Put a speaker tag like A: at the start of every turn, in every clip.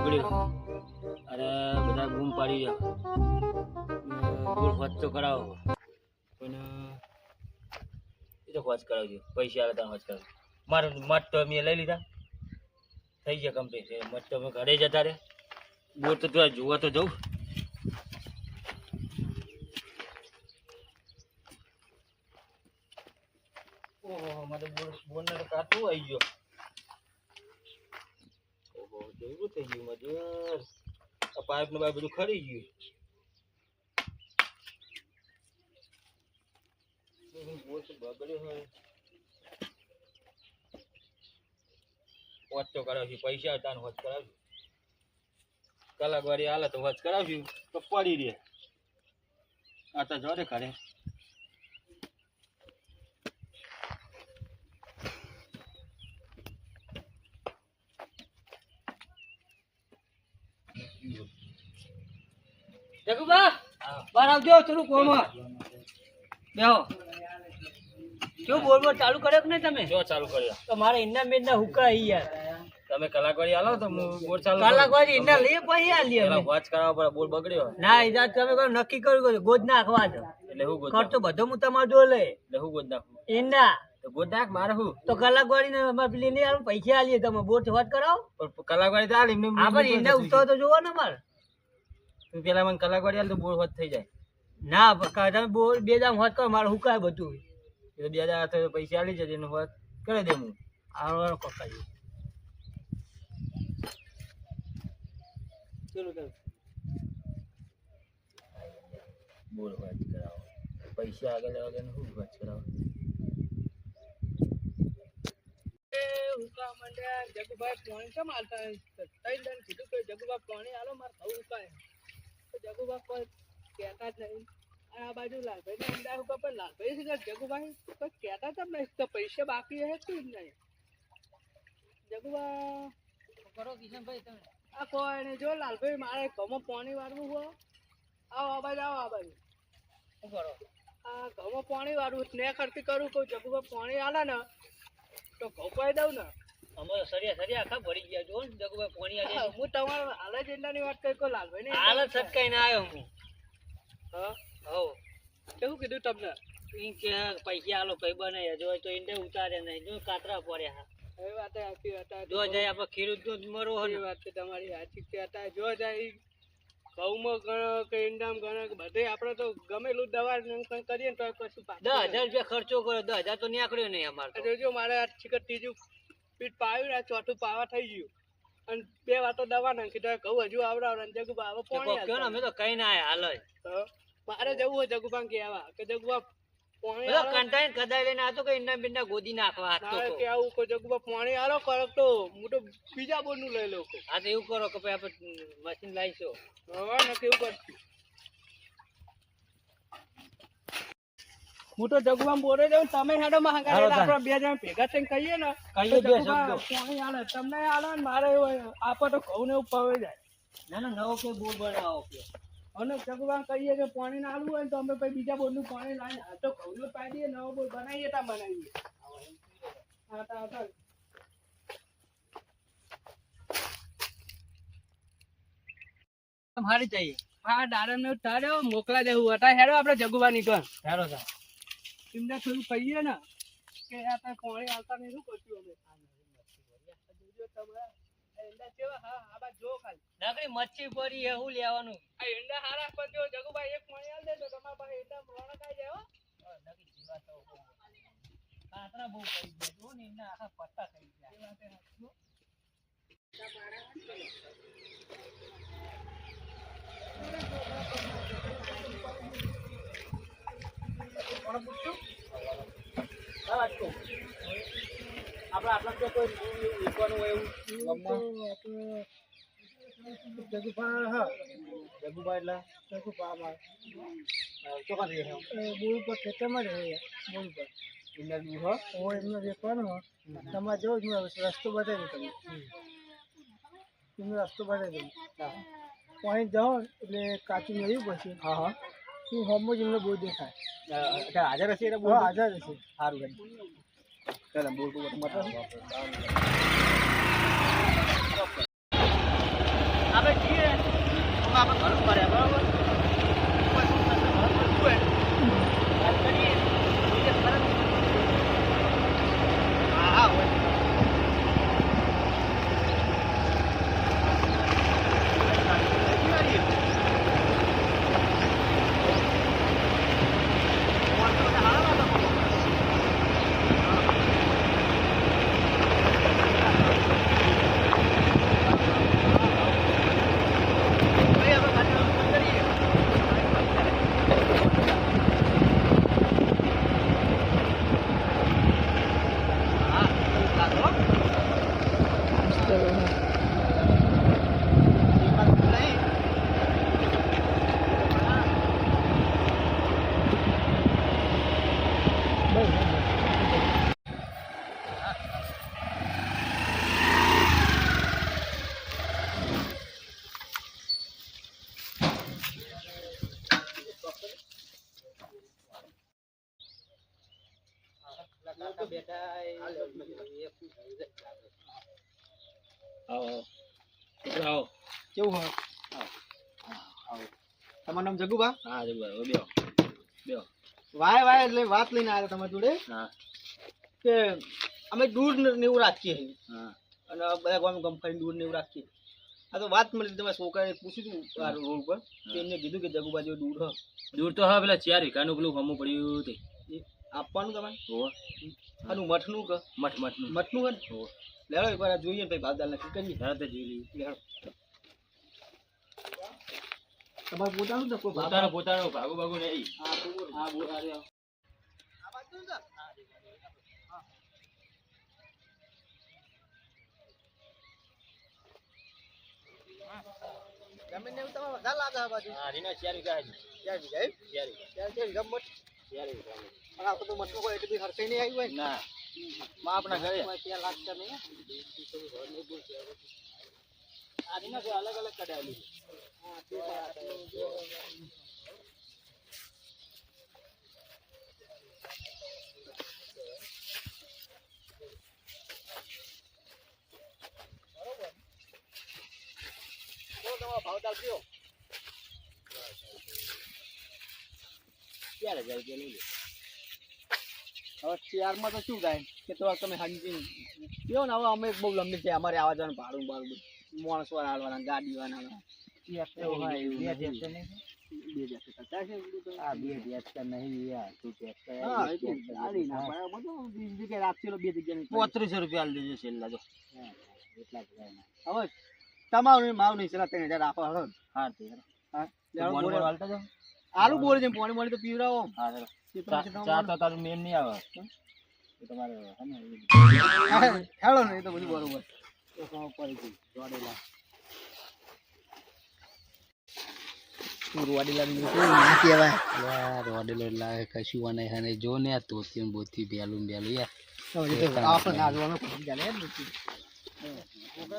A: બગડ્યું અને બધા બૂમ પાડી રહ્યા બોલ હોજ તો કરાવો પણ એ તો હોજ કરાવજો પૈસા આવે ત્યાં હોજ કરાવજો મારું મત તો મેં લઈ લીધા થઈ ગયા કમ્પ્લીટ મત તો અમે ઘરે જતા રે બોર તો તું જોવા તો જવું ઓહો મારે બોરને તો કાઢવું આવી ગયો ઓહો જેવું થઈ ગયું મજૂર આ પાઇપ ને બધું ખરી ગયું બોર તો બગડ્યો હોય હોજ તો કરાવશું પૈસા હતા હોજ કરાવશું કલાક વાળી હાલે તો હોજ કરાવશું તો પડી રે આ તો જોડે ખરે
B: જગુબા બાર આવજો થોડું કોમમાં બેહો શું બોલબોલ ચાલુ કર્યો કે નહીં તમે
A: જો ચાલુ કર્યો
B: તો મારે ઇન્ના મેડના હુકા આવી યાર
A: તમે કલાકવાળી હાલો તો હું બોર ચાલુ
B: કલાક વાળી ઇન્ના લઈએ પછી આલીએ
A: પેલા વોચ કરાવવા પડે બોલ બગડ્યો
B: ના ઈજા તમે કોઈ નક્કી કર્યું કે ગોદ નાખવા દો
A: એટલે હું ગોદ
B: ખર્ચો બધો હું તમારો જો લે
A: એટલે હું ગોદ નાખું
B: ઇન્ના
A: તો ગોદ નાખ મારે હું
B: તો કલાક વાળી ને અમારે પેલી નહીં આલું પૈસા આલીએ તમે બોટ વાત કરાવો
A: પણ કલાકવાળી તો હાલ એમને
B: હા પણ ઇન્ના ઉતારો તો જોવો ને મારે
A: તું પેલા મને કલાકવાળી હાલ તો બોર હોત થઈ જાય
B: ના તમે બોલ બે દામ વાત કરો મારે હુકાય બધું
A: એ તો 2000 પૈસા આલી જજે એનું હોત કરી દે હું
B: આવો કોકાજી ચલો ચાલો
A: બોલ હોત કરાવો પૈસા આગળ લેવા ગયા હું હોત કરાવો
B: હુકા મંડ્યા જગુભાઈ પાણી કેમ આલતા તઈ દન કીધું કે જગુભાઈ પાણી આલો માર થવું હુકાય તો જગુભાઈ કોઈ કહેતા જ નહીં આ બાજુ લાલભાઈ ને અંડા હુકા પણ લાલભાઈ છે જગુભાઈ કોઈ કહેતા જ નહીં તો પૈસા બાકી હે શું નહીં જગુભાઈ કરો કિશનભાઈ તમે આ કોઈ નહીં જો લાલભાઈ મારે ઘઉંમાં પાણી વાળવું હોય આવો આ બાજુ આવો આ બાજુ શું કરો આ ઘઉંમાં પાણી વાળવું ને ખર્ચી કરું કોઈ જગુભાઈ પાણી આલે ને તો ઘઉં દઉં ને
A: અમારે સરિયા આખા ભરી ગયા જો ને જગુભાઈ પાણી આલે
B: હું તમારે હાલ જ એંડાની વાત કરી કોઈ લાલભાઈ ને
A: હાલ જ સટકાઈને આવ્યો હું
B: હા
A: હો
B: કેવું કીધું તમને
A: ઈ કે પૈસા આલો કઈ બને જો તો ઈંડે ઉતારે નહીં જો કાતરા પડ્યા
B: એ વાત સાચી હતા
A: જો જાય આપણે ખેડૂત નો મરો
B: એ વાત છે તમારી સાચી છે હતા જો જાય ઘઉંમાં ગણો કે ઈંડામાં ગણો કે બધે આપણે તો ગમેલું દવા કરીએ ને તો કશું
A: 10,000 રૂપિયા ખર્ચો કર્યો 10,000 તો નીકળ્યો નહીં અમારે તો
B: જોજો મારે આ ચીકર ત્રીજું પીઠ પાવ્યું ને ચોથું પાવા થઈ ગયું અને 2 વાર તો દવા નાખી તો ઘઉં હજુ આવડાવ જગુબા હવે પાણી
A: કહો ને અમે તો કઈ ના હાલ જ
B: મારે જવું હોય જગુબા કહેવા કે જગુબા પાણી
A: કંટાઈને કદાચ લઈને આ તો કઈ ઈંડા બિંડા ગોદી નાખવા હાથ તો
B: કે આવું કોઈ જગુબા પાણી આલો કરો તો હું તો બીજા બોર નું લઈ લઉં
A: હા તો એવું કરો કે ભાઈ આપણે મશીન લાવીશું
B: હવે ને કેવું કરશું હું તો જગુબા બોરે જાઉં તમે હેડો માંગા આપણે બે જણ ભેગા થઈને કહીએ ને પાણી આલે તમને આલે ને મારે આપણે તો ઘઉં ને એવું પવાઈ જાય
A: ના ના નવો કે બોર બનાવો કે
B: અને જગુબા કહીએ કે પાણી ના આલવું હોય તો અમે પછી બીજા બોર નું પાણી લાવીને આ તો ઘઉં નું પાઈ દઈએ નવો બોર બનાવીએ તા બનાવીએ હા તા
A: તમારી चाहिए
B: હા દાડમ ને તાર્યો મોકલા દેવું હતા હેડો આપણે જગુબા નીકળ
A: સારો સર
B: એમને થોડું કહીએ ને કે આ પાણી આવતા નહીં શું કરશું અમે જોજો તમે એંડા કેવા હા આ બાજુ જો ખાલી
A: નકરી મચ્છી પડી હે હું લેવાનું
B: આ એંડા હારા પણ જો જગુભાઈ એક પાણી આલ દે તો તમારા પાસે એંડા રોણક આવી જાય હો
A: નકરી જીવા તો કાતરા બહુ પડી ગયા જો ને એના આખા પત્તા થઈ ગયા એ વાતે હાચું
B: કોણ પૂછ્યું હા તો આપણે આટલા તો કોઈ ઈકવાનું હોય એવું જગુભા હા જગુભા એટલે જગુભા માં ચોકા દે બોલ પર ખેતરમાં રહે બોલ પર ઇન્દર નું હો ઓ એમનો વેપારમાં તમારે જો રસ્તો બતાવી દઉં તમને રસ્તો બતાવી દઉં પાણી જાઓ એટલે કાચું નહીં પછી હા હા હું હોમો જ એમને બહુ દેખાય હાજર હશે એટલે બહુ હાજર હશે સારું ભાઈ ચાલો બોલ તો મત આપણે જઈએ આપણે ઘર પડે બરાબર વાત કરીએ હા હોય
A: આવો
B: કેવું હોય તમારું નામ જગુબા
A: હા જગુભાઈ બેહો બેહો
B: વાય વાય એટલે વાત લઈને આવ્યા તમારી જોડે
A: હા
B: કે અમે દૂર ને એવું રાખીએ
A: હા
B: અને બધા ગામ ગમફાઈ દૂર ને એવું રાખીએ આ તો વાત મળી તમારા છોકરાએ પૂછ્યું હતું આ રોડ પર તો એમને કીધું કે જગુબા જેવું દૂર હ
A: દૂર તો હા પેલા 4 વીઘાનું પેલું હમું પડ્યું તે
B: આપવાનું તમારે
A: હોવે
B: આનું મઠનું કે
A: મઠનું
B: મઠનું કે
A: હોવે
B: લેડો એકવાર આ જોઈએ ભાઈ ભાવદાર નક્કી કરીએ
A: તરત જ જોઈ લઈએ
B: લેડો તમારે પોતાનું જ ને કોઈ ભાવ
A: પોતાનો પોતાનો ભાગુ ભાગુ નહીં
B: હા
A: હા બોલ અરે
B: આ બાજુ છે જમીન ને તમારે વધારે લાગે આ બાજુ
A: હા રીના 4 વીઘા છે
B: ક્યાં વીઘા એમ
A: 4 વીઘા
B: ક્યાં વીઘા મઠ
A: 4 વીઘા
B: પણ આ બધું મઠનું કોઈ એટલી બધી હરખાઈ નહીં આવી હોય ને
A: ના માં આપણા ઘરે
B: ત્યાં લાગતા નહીં
A: આ રીના છે અલગ અલગ કઢાયેલી
B: હા તે પણ ભાવદાર કયો
A: 4000 રૂપિયા લઈ લે
B: હવે ચારમાં તો શું થાય કે તો તમે સમજી કયો ને હવે અમે બહુ લંબી છે અમારે આવવા જવાનું ભાડું ભાડું માણસ વાળા હાલવાના ગાડી વાળા
A: ₹3500 હાલ દેજો છેલ્લા જો
B: હવે તમારું માવ નહીં ચલા 3000 આપો હળો
A: હા તે
B: હા
A: હાલતા જાઓ
B: આલુ બોલે છે પાણી પાણી તો પીવડાવો
A: હા ચા તો તારું મેન નહીં આવે એ તમારે
B: હેળો ને એ તો બધું બરોબર
C: રોડેલા કશું નહીં અને જો ને આ તોતી બોતી બેલું બેલું યાર
B: આપણે ના જોવાનું પડી જાય ને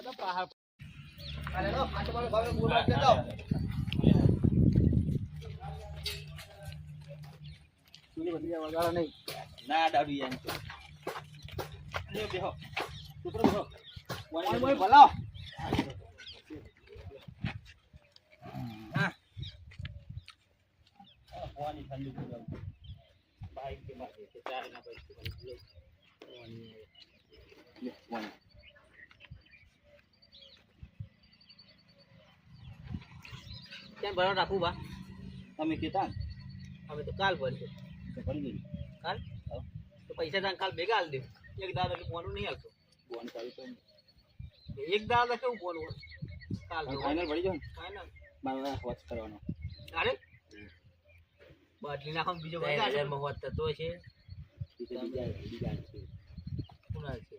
B: તો પહાડ અરે નો ફાટો વાળો ભાવે બોલા કે દો સુલી બધી વગાડો નહીં
A: ના દાડુ યાર લે બેહો કૂતરો બેહો
B: પાણી પાણી ભલાવ
A: હા પાણી ઠંડુ કરી બાઈક કે મારે કે ચાર ના પૈસે લે પાણી
B: કેમ ભરાવ રાખું બા
A: તમે કેતા
B: અમે તો કાલ ભરશે
A: તો પડી ગઈ
B: કાલ તો પૈસા તાન કાલ ભેગા હાલ દે એક દાડા એટલે ફોન નહીં હાલતો
A: ફોન કરી તો
B: એક દાડા કેવું ફોન કાલ
A: ફાઇનલ પડી જાવ
B: ફાઇનલ
A: મારે વોચ કરવાનો
B: અરે બાટલી નાખો બીજો ભાઈ 1000 માં હોત તો છે
A: બીજા છે
B: કોના છે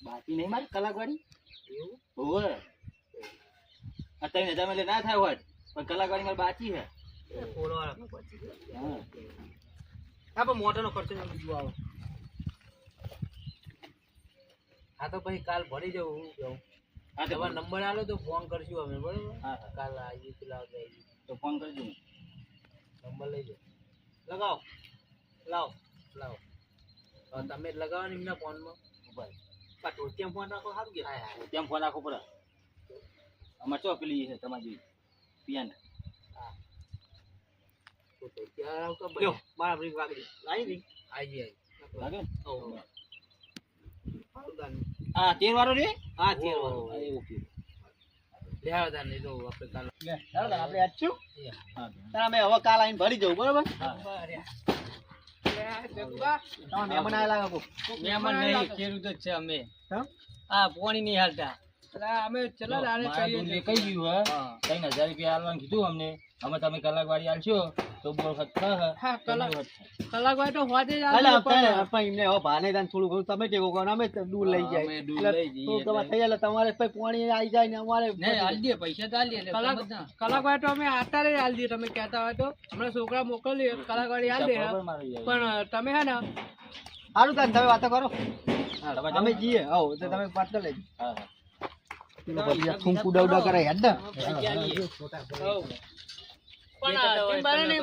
A: બાકી નહીં મારી કલાકવાળી
B: એવું
A: હોવે આ 3000 માં ના થાય હોત પણ કલાકવાળી મારી બાકી છે
B: ફોલો વાળા પછી
A: હા
B: હા પણ મોટરનો ખર્ચો બીજો આવે હા તો પછી કાલ ભરી જવું હું કહું
A: હા તો
B: તમારો નંબર આલો તો ફોન કરશું અમે બરોબર
A: હા
B: કાલ આવી પેલા
A: તો ફોન કરજો
B: નંબર લઈ જાઓ લગાવો લાવો લાવો હવે તમે લગાવો ને એમના ફોનમાં
A: ભાઈ
B: પાછો કેમ ફોન રાખો સારું કે
A: કેમ ફોન રાખો પડે અમાર ચો પેલી છે તમારી પિયાના
B: લ્યો મારા બ્રેક વાગી આવી ગઈ
A: લાગે ને?
B: સારું
A: આ 13 વાળો રે
B: હા 13 વાળો
A: ઓકે
B: આપણે આજ છું તમે હવે કાલ આવીને ભરી જવું બરોબર તમે મહેમાન આવેલા લાગો
C: મહેમાન નહીં ખેડૂત જ છે અમે આ પાણી નહીં હાલતા
B: અમે ચલો લાડે
A: કહીએ કઈ ગયું હે 3000 રૂપિયા આલવાનું કીધું અમને અમે તમે કલાક વાળી આલશો તો બોલ ખત
B: હા કલાક વાય તો હોજે જ આપણે એમને હવે ભાને દાન થોડું ઘણું તમે ટેકો કરો અમે દૂર લઈ જાય
C: અમે દૂર લઈ જઈએ
B: તો તમારે થઈ જાય તમારે પછી પાણી આવી જાય ને અમારે
C: નહીં હાલ દે પૈસા તો હાલ દે
B: કલાક વાય તો અમે આટારે હાલ દઈએ તમે કહેતા હોય તો હમણાં છોકરા મોકલીએ કલાક વાળી હાલ દે પણ તમે હે ને સારું તાન તમે વાતો કરો અમે જઈએ આવો તો તમે પાત્ર લઈ
A: હા
B: પછી થૂમ કુડાવડા કરે હેડ ને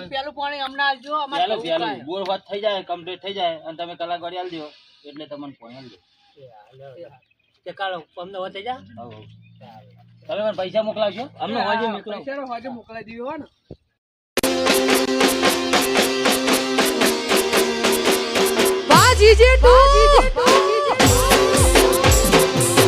B: પેલું પાણી અમને આલજો
A: પેલું પેલું બોર વાત થઈ જાય કમ્પ્લીટ થઈ જાય અને તમે કલાક વાળી આલ દો એટલે તમને ફોન આલ દો
B: કે કાલો અમને હોય થઈ જા
A: તમે મને પૈસા મોકલાવશો અમને હોજે મોકલાવો
B: પૈસા હોજે મોકલાઈ દીધો હોય ને
D: વાહ જીજે તું